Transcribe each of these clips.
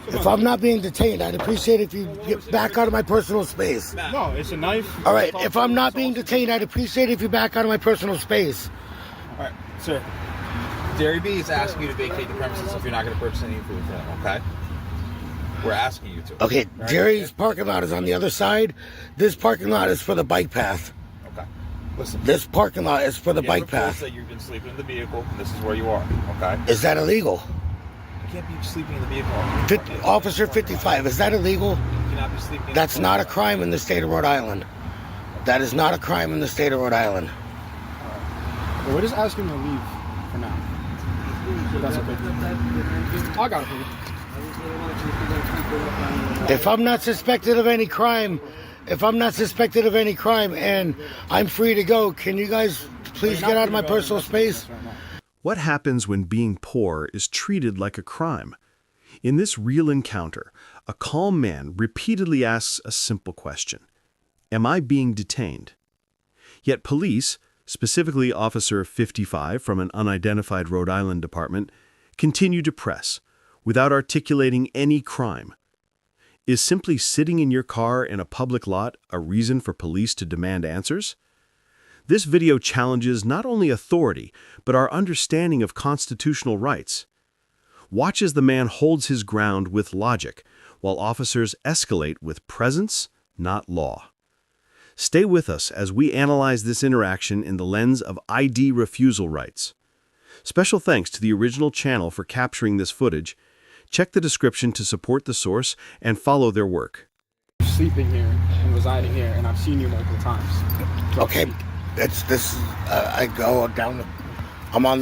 If I'm not being detained, I'd appreciate if you get back out of my personal space. No, it's a knife. All right, if I'm not being detained, I'd appreciate if you back out of my personal space. All right, sir. Jerry B is asking you to vacate the premises if you're not going to purchase any food for him, okay? We're asking you to. Okay, Jerry's parking lot is on the other side. This parking lot is for the bike path. Okay. Listen. This parking lot is for the bike path. That you've been sleeping in the vehicle, and this is where you are, okay? Is that illegal? You can't be sleeping in the vehicle. Officer 55, is that illegal? You cannot be sleeping in That's not a crime in the state of Rhode Island. That is not a crime in the state of Rhode Island. Well, we're just asking to leave for now. That's okay. I got it for you. If I'm not suspected of any crime, and I'm free to go, can you guys please get out of my personal space? What happens when being poor is treated like a crime? In this real encounter, a calm man repeatedly asks a simple question. Am I being detained? Yet police, specifically Officer 55 from an unidentified Rhode Island department, continue to press, without articulating any crime. Is simply sitting in your car in a public lot a reason for police to demand answers? This video challenges not only authority, but our understanding of constitutional rights. Watch as the man holds his ground with logic, while officers escalate with presence, not law. Stay with us as we analyze this interaction in the lens of ID refusal rights. Special thanks to the original channel for capturing this footage. Check the description to support the source and follow their work. Sleeping here and residing here, and I've seen you multiple times. Okay, I go down. I'm on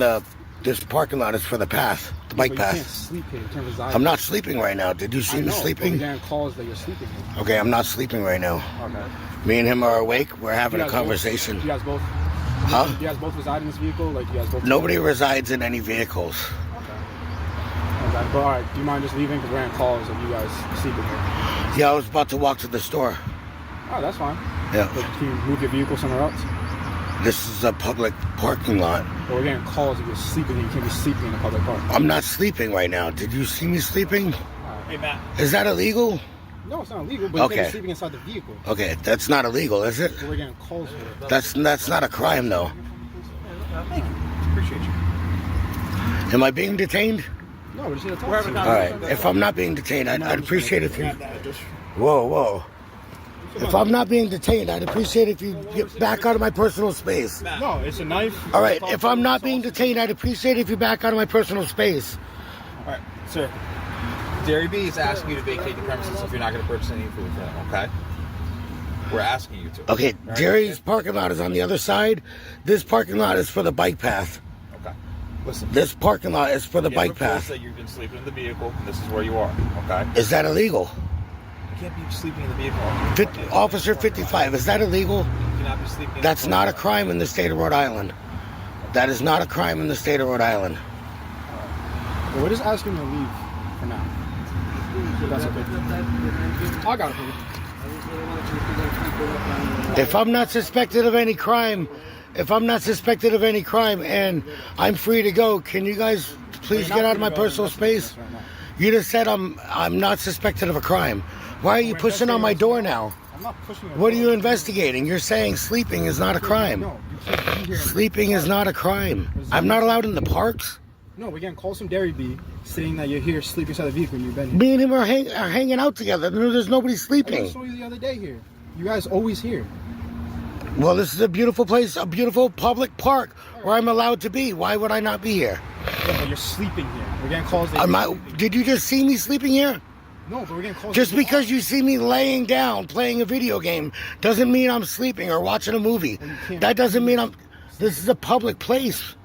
this parking lot is for the path, the bike path. You can't sleep here. You can't reside I'm not sleeping right now. Did you see me sleeping? We're getting calls that you're sleeping here. Okay, I'm not sleeping right now. Okay. Me and him are awake. We're having a conversation. You guys both? Huh? You guys both reside in this vehicle? Like, you guys both? Nobody resides in any vehicles. Okay, but all right, do you mind just leaving? Because we're getting calls of you guys sleeping here. Yeah, I was about to walk to the store. Oh, that's fine. Yeah. But can you move your vehicle somewhere else? This is a public parking lot. But we're getting calls if you're sleeping and you can't be sleeping in a public park. I'm not sleeping right now. Did you see me sleeping? Hey, Matt. Is that illegal? No, it's not illegal, but you can't be sleeping inside the vehicle. Okay, that's not illegal, is it? So we're getting calls for it. That's not a crime, though. Thank you. Appreciate you. Am I being detained? No, we're just here to talk to you. All right. If I'm not being detained, I'd appreciate if you... Whoa. If I'm not being detained, I'd appreciate if you get back out of my personal space. No, it's a knife. All right. If I'm not being detained, I'd appreciate if you back out of my personal space. All right, sir. Jerry B is asking you to vacate the premises if you're not going to purchase any food for him, okay? We're asking you to. Okay, Jerry's parking lot is on the other side. This parking lot is for the bike path. Okay. Listen. This parking lot is for the bike path. That you've been sleeping in the vehicle, and this is where you are, okay? Is that illegal? You can't be sleeping in the vehicle. Officer 55, is that illegal? You cannot be sleeping. That's not a crime in the state of Rhode Island. That is not a crime in the state of Rhode Island. Well, we're just asking to leave for now. That's okay. I got it for you. If I'm not suspected of any crime, and I'm free to go, can you guys please get out of my personal space? You just said I'm not suspected of a crime. Why are you pushing on my door now? I'm not pushing your What are door. you investigating? You're saying sleeping is not a crime. No, you can't be here. Sleeping is not a crime. I'm not allowed in the parks. No, we're getting calls from Derry B saying that you're here sleeping inside the vehicle and you've been here. Me and him are hanging out together. There's nobody I sleeping. saw you the other day here. You guys always here. Well, this is a beautiful place, a beautiful public park where I'm allowed to be. Why would I not be here? Yeah, but you're sleeping here. We're getting calls that Did you just see me sleeping here? No, but we're getting calls. Just because you see me laying down playing a video game doesn't mean I'm sleeping or watching a movie. That doesn't mean this is a public place.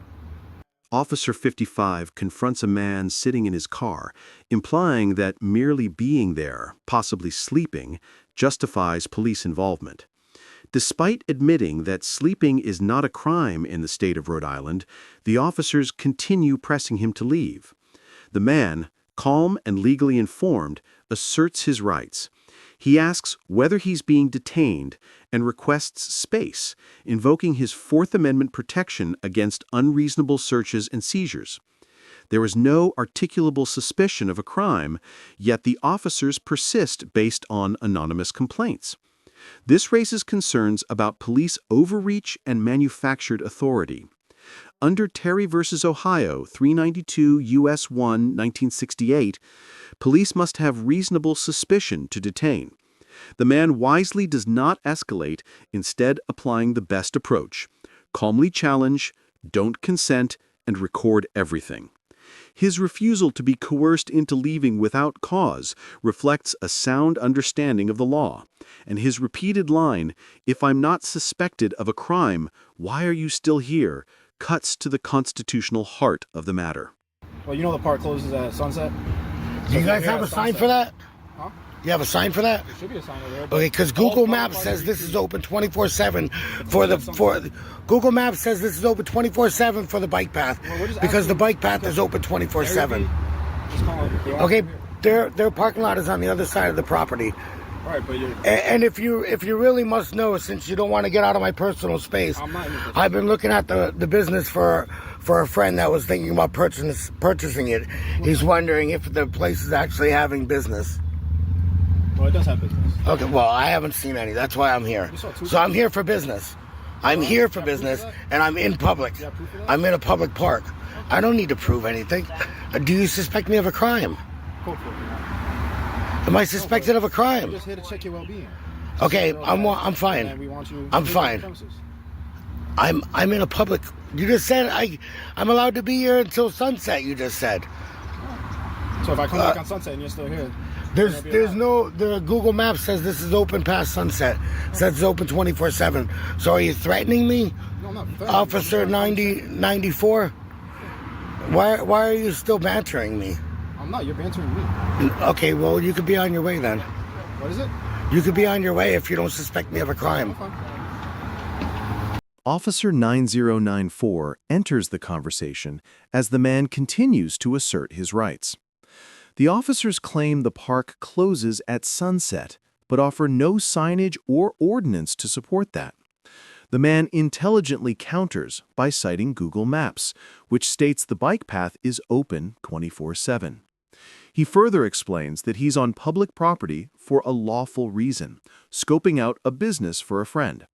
Officer 55 confronts a man sitting in his car, implying that merely being there, possibly sleeping, justifies police involvement. Despite admitting that sleeping is not a crime in the state of Rhode Island, the officers continue pressing him to leave. The man, calm and legally informed, asserts his rights. He asks whether he's being detained and requests space, invoking his Fourth Amendment protection against unreasonable searches and seizures. There is no articulable suspicion of a crime, yet the officers persist based on anonymous complaints. This raises concerns about police overreach and manufactured authority. Under Terry v. Ohio, 392 U.S. 1, 1968, police must have reasonable suspicion to detain. The man wisely does not escalate, instead applying the best approach. Calmly challenge, don't consent, and record everything. His refusal to be coerced into leaving without cause reflects a sound understanding of the law, and his repeated line, "If I'm not suspected of a crime, why are you still here?" cuts to the constitutional heart of the matter. Well, you know the park closes at sunset? Do you guys have a sign for that? Huh? You have a sign for that? There should be a sign over there. Okay, because Google Maps says this is open 24/7 Google Maps says this is open 24/7 for the bike path, because the bike path is open 24/7. Okay, their parking lot is on the other side of the property. All right, but you're... And if you really must know, since you don't want to get out of my personal space, I've been looking at the business for a friend that was thinking about purchasing it. He's wondering if the place is actually having business. Well, it does have business. Okay, well, I haven't seen any. That's why I'm here. So I'm here for business. I'm here for business, and I'm in public. I'm in a public park. I don't need to prove anything. Do you suspect me of a crime? Am I suspected of a crime? I'm just here to check your well-being. Okay, I'm fine. And we want you I'm fine. I'm in a public. You just said I'm allowed to be here until sunset. You just said. So if I come back on sunset and you're still here, there's no. The Google Maps says this is open past sunset. Says it's open 24/7. So are you threatening me, no, I'm not threatening. Officer 94? Why are you still bantering me? I'm not. You're bantering me. Okay, well, you could be on your way then. What is it? You could be on your way if you don't suspect me of a crime. Officer 9094 enters the conversation as the man continues to assert his rights. The officers claim the park closes at sunset, but offer no signage or ordinance to support that. The man intelligently counters by citing Google Maps, which states the bike path is open 24/7. He further explains that he's on public property for a lawful reason, scoping out a business for a friend.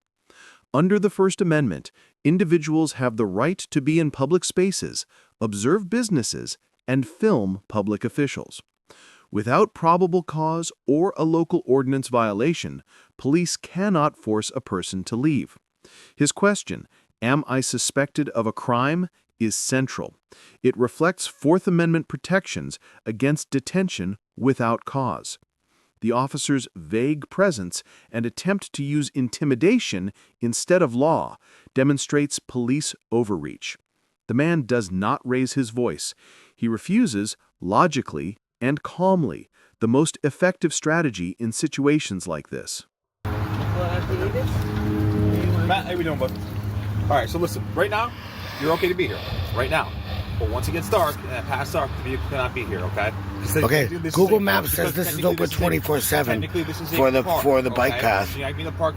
Under the First Amendment, individuals have the right to be in public spaces, observe businesses, and film public officials. Without probable cause or a local ordinance violation, police cannot force a person to leave. His question, "Am I suspected of a crime?" is central. It reflects Fourth Amendment protections against detention without cause. The officer's vague presence and attempt to use intimidation instead of law demonstrates police overreach. The man does not raise his voice. He refuses, logically and calmly, the most effective strategy in situations like this. Matt, how you doing, bud? All right, so listen, right now, you're okay to be here. Right now. But once it gets dark, past dark, the vehicle cannot be here, okay? Okay, Google Maps says this is open 24/7 for the bike path.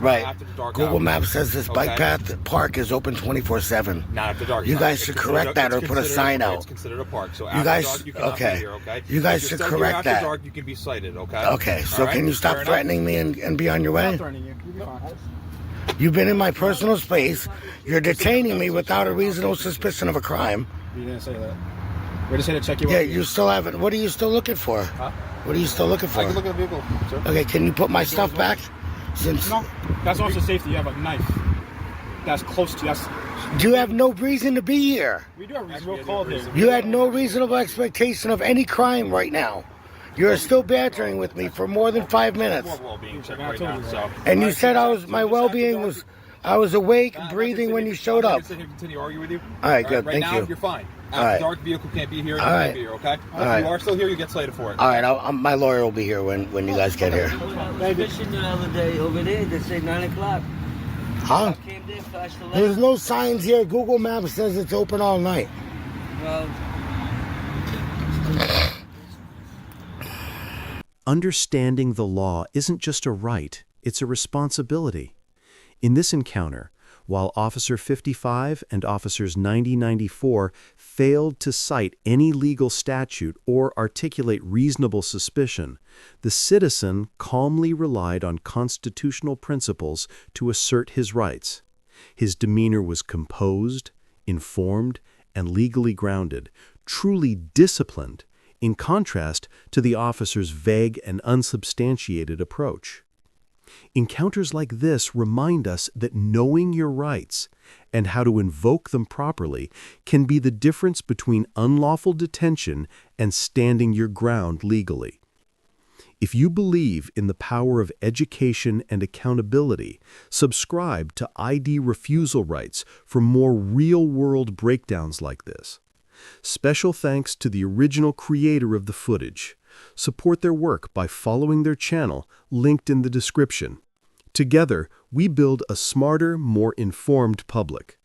Right. Google Maps says this bike path park is open 24/7. Not after dark. You guys should correct that or put a sign out. It's considered a park, so You guys, after dark, you cannot be here, okay? You guys should correct after that. dark, you can be cited, okay? Okay, so can you stop threatening me and be on your I'm way? not threatening you. You'll be fine. You've been in my personal space. You're detaining me without a reasonable suspicion of a crime. You didn't say that. We're just here to check you out. Yeah, you still haven't. What are you still looking for? Huh? What are you still looking for? I can look at the vehicle, sir. Okay, can you put my stuff back? Since No, that's also safety. You have a knife. That's close to us. you have no reason to be here. We do have a real call here. You had no reasonable expectation of any crime right now. You're still bantering with me for more than 5 minutes. Well-being check right now, so. And you said my well-being was, I was awake, breathing when you showed up. Continue to argue with you. All right, good, Right thank now, you. you're fine. All After right. dark, vehicle can't be here. You All right. can't be here, okay? All If right. you are still here, you get cited for it. All right, my lawyer will be here when you guys get here. I fishing the other day over there. They say 9 o'clock. Huh? I came there past 11. There's no signs here. Google Maps says it's open all night. Well, Understanding the law isn't just a right, it's a responsibility. In this encounter, while Officer 55 and Officers 90-94 failed to cite any legal statute or articulate reasonable suspicion, the citizen calmly relied on constitutional principles to assert his rights. His demeanor was composed, informed, and legally grounded, truly disciplined, in contrast to the officer's vague and unsubstantiated approach. Encounters like this remind us that knowing your rights and how to invoke them properly can be the difference between unlawful detention and standing your ground legally. If you believe in the power of education and accountability, subscribe to ID Refusal Rights for more real-world breakdowns like this. Special thanks to the original creator of the footage. Support their work by following their channel, linked in the description. Together, we build a smarter, more informed public.